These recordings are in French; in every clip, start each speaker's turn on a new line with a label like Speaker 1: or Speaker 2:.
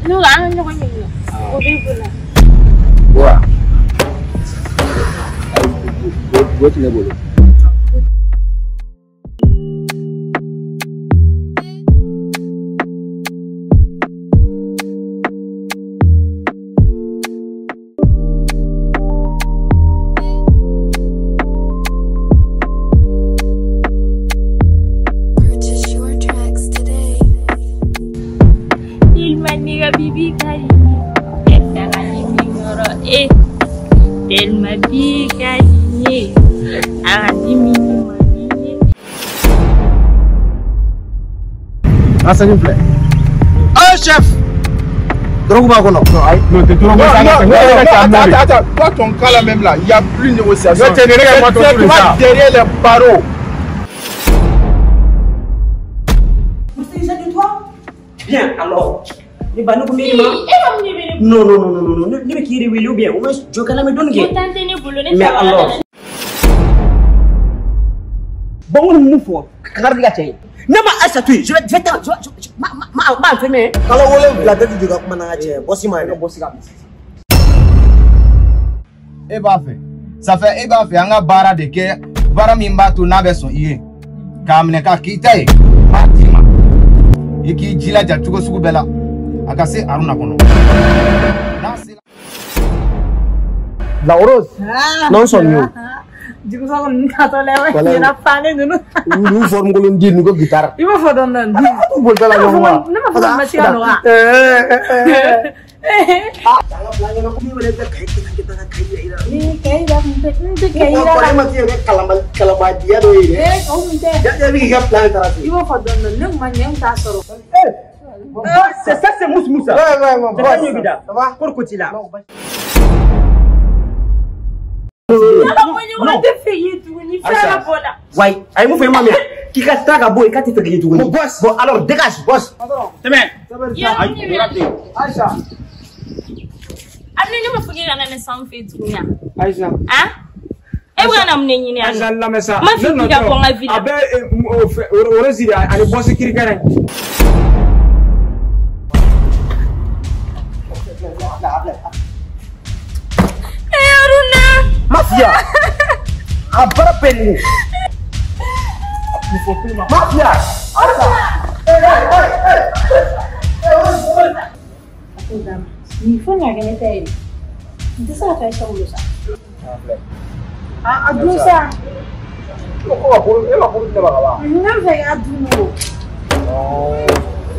Speaker 1: Lu kan nyokonya lu. Udah pula.
Speaker 2: Gua. Gua tidak boleh.
Speaker 1: Bibi kali Telma bi kali
Speaker 2: Ah, s'il vous plaît. Ah, chef. Drogba Kono.
Speaker 3: Non, t'es trop
Speaker 2: Attends, toi ton cas là même là, il n'y a plus de négociation. C'est toi derrière les barreaux.
Speaker 4: Vous savez ça de toi? Bien, alors.
Speaker 1: Non,
Speaker 4: Ne me kiri wili ou bien, au moins, je vais me donner. Mais alors. Bon, on nous faut. Regarde la chaîne. Ne m'a assatué, je vais ma enfermer.
Speaker 5: Kalau boleh la tête juga kemana aja, bosi mana?
Speaker 4: Bosi kami.
Speaker 2: Eh bah fait. Ça fait eh bah fait anga bara de ke bara mimba tu na beso iye. Kamne ka kita e. Fatima. Iki jila ja tugo sugu bela. Akase Aruna Kono.
Speaker 5: La Rose. Non son yo.
Speaker 1: Jiku sa kon kato lewa yana pane dulu.
Speaker 5: Lu form golon di nugo gitar.
Speaker 1: Iba fodon nan.
Speaker 5: Tu bol bela yo ma.
Speaker 1: Nama fodon masih anu ah.
Speaker 5: Jangan pelanggan aku ni boleh kita kaya.
Speaker 1: Ni kaya mungkin kaya.
Speaker 5: Kau mati ya kalau dia doi.
Speaker 1: Kau mungkin.
Speaker 5: Jadi kita pelan terus.
Speaker 1: Iba fodon nan nung manyang tasoro.
Speaker 4: C'est ça, c'est Moussa.
Speaker 5: Ouais.
Speaker 4: Ça va? Pour côté là. Ouais, aïe, vous faites ma mère. Qui reste à bout et qui te fait tout. Bon, alors dégage, boss.
Speaker 5: Aïcha.
Speaker 1: Amne ni mafugira na nesa mfetunya.
Speaker 3: Aïcha.
Speaker 1: Ah? E bwana mnenyi ni
Speaker 3: Aïcha
Speaker 1: ani?
Speaker 3: la mesa.
Speaker 1: Mafikiria kwa ngavila.
Speaker 3: Abe orezira ani boss kirikare.
Speaker 1: Aruna.
Speaker 5: Mafia. Abara pelu. Mafia.
Speaker 1: Ni fanya gani tayari? Ndisa ta sha ulusa. Adusa. Não vai adu.
Speaker 5: Oh.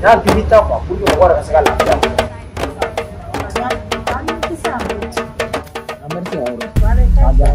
Speaker 5: Ya bibita kwa kujo kwa rasa kala. Amarti aur. Aja